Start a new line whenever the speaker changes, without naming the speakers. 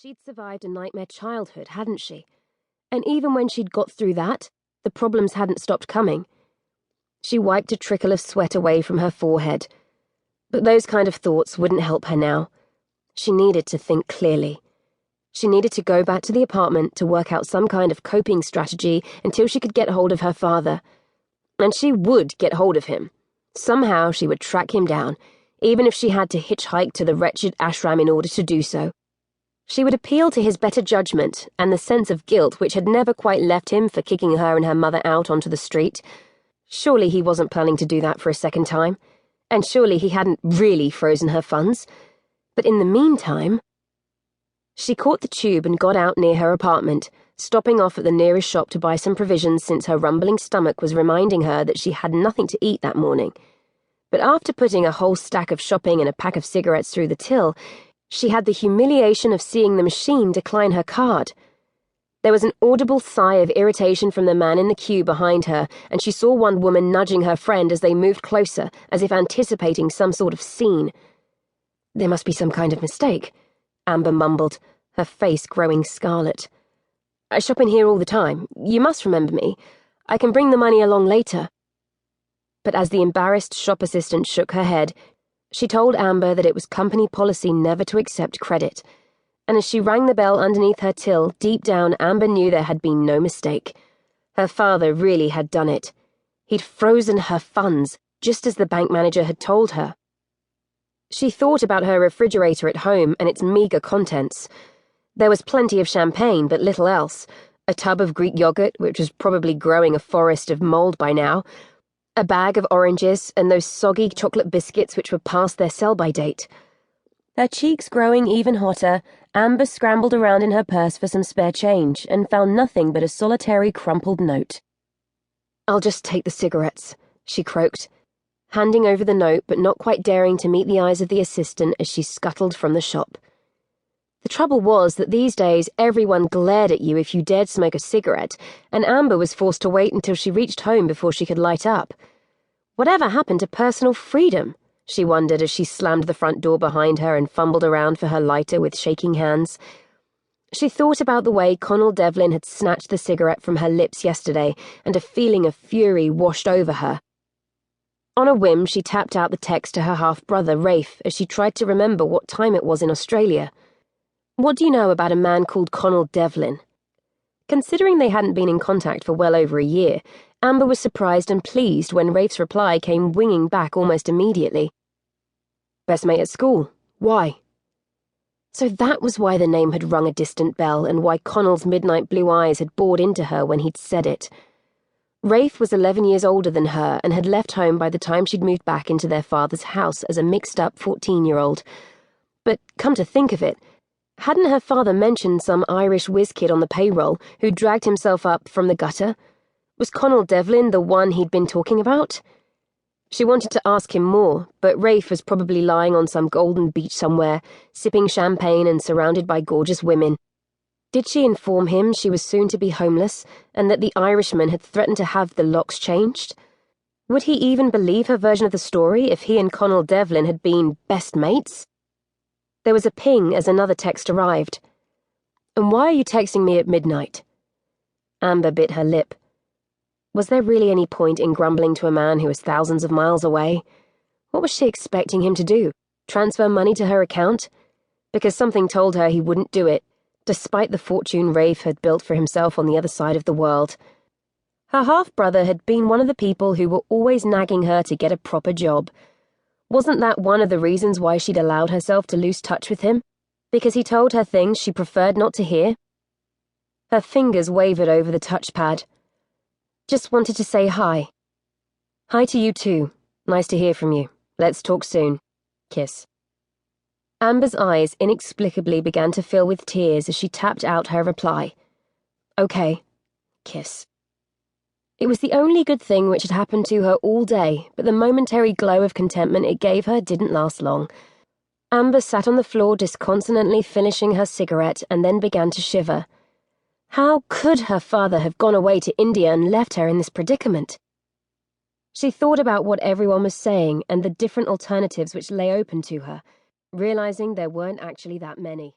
She'd survived a nightmare childhood, hadn't she? And even when she'd got through that, the problems hadn't stopped coming. She wiped a trickle of sweat away from her forehead. But those kind of thoughts wouldn't help her now. She needed to think clearly. She needed to go back to the apartment to work out some kind of coping strategy until she could get hold of her father. And she would get hold of him. Somehow she would track him down, even if she had to hitchhike to the wretched ashram in order to do so. She would appeal to his better judgment and the sense of guilt which had never quite left him for kicking her and her mother out onto the street. Surely he wasn't planning to do that for a second time, and surely he hadn't really frozen her funds. But in the meantime... She caught the tube and got out near her apartment, stopping off at the nearest shop to buy some provisions since her rumbling stomach was reminding her that she had nothing to eat that morning. But after putting a whole stack of shopping and a pack of cigarettes through the till, she had the humiliation of seeing the machine decline her card. There was an audible sigh of irritation from the man in the queue behind her, and she saw one woman nudging her friend as they moved closer, as if anticipating some sort of scene. "There must be some kind of mistake," Amber mumbled, her face growing scarlet. "I shop in here all the time. You must remember me. I can bring the money along later." But as the embarrassed shop assistant shook her head, she told Amber that it was company policy never to accept credit, and as she rang the bell underneath her till, deep down Amber knew there had been no mistake. Her father really had done it. He'd frozen her funds, just as the bank manager had told her. She thought about her refrigerator at home and its meagre contents. There was plenty of champagne, but little else. A tub of Greek yogurt, which was probably growing a forest of mold by now. A bag of oranges, and those soggy chocolate biscuits which were past their sell-by date. Her cheeks growing even hotter, Amber scrambled around in her purse for some spare change and found nothing but a solitary crumpled note. "I'll just take the cigarettes," she croaked, handing over the note but not quite daring to meet the eyes of the assistant as she scuttled from the shop. The trouble was that these days everyone glared at you if you dared smoke a cigarette, and Amber was forced to wait until she reached home before she could light up. Whatever happened to personal freedom? She wondered as she slammed the front door behind her and fumbled around for her lighter with shaking hands. She thought about the way Conall Devlin had snatched the cigarette from her lips yesterday, and a feeling of fury washed over her. On a whim, she tapped out the text to her half-brother, Rafe, as she tried to remember what time it was in Australia. "What do you know about a man called Conall Devlin?" Considering they hadn't been in contact for well over a year, Amber was surprised and pleased when Rafe's reply came winging back almost immediately. "Best mate at school. Why?" So that was why the name had rung a distant bell and why Conall's midnight blue eyes had bored into her when he'd said it. Rafe was 11 years older than her and had left home by the time she'd moved back into their father's house as a mixed-up 14-year-old. But come to think of it, hadn't her father mentioned some Irish whiz kid on the payroll who dragged himself up from the gutter? Was Conall Devlin the one he'd been talking about? She wanted to ask him more, but Rafe was probably lying on some golden beach somewhere, sipping champagne and surrounded by gorgeous women. Did she inform him she was soon to be homeless, and that the Irishman had threatened to have the locks changed? Would he even believe her version of the story if he and Conall Devlin had been best mates? There was a ping as another text arrived. "And why are you texting me at midnight?" Amber bit her lip. Was there really any point in grumbling to a man who was thousands of miles away? What was she expecting him to do? Transfer money to her account? Because something told her he wouldn't do it, despite the fortune Rafe had built for himself on the other side of the world. Her half-brother had been one of the people who were always nagging her to get a proper job. Wasn't that one of the reasons why she'd allowed herself to lose touch with him? Because he told her things she preferred not to hear? Her fingers wavered over the touchpad. "Just wanted to say hi." "Hi to you too. Nice to hear from you. Let's talk soon. Kiss." Amber's eyes inexplicably began to fill with tears as she tapped out her reply. "Okay. Kiss." It was the only good thing which had happened to her all day, but the momentary glow of contentment it gave her didn't last long. Amber sat on the floor disconsolately finishing her cigarette and then began to shiver. How could her father have gone away to India and left her in this predicament? She thought about what everyone was saying and the different alternatives which lay open to her, realizing there weren't actually that many.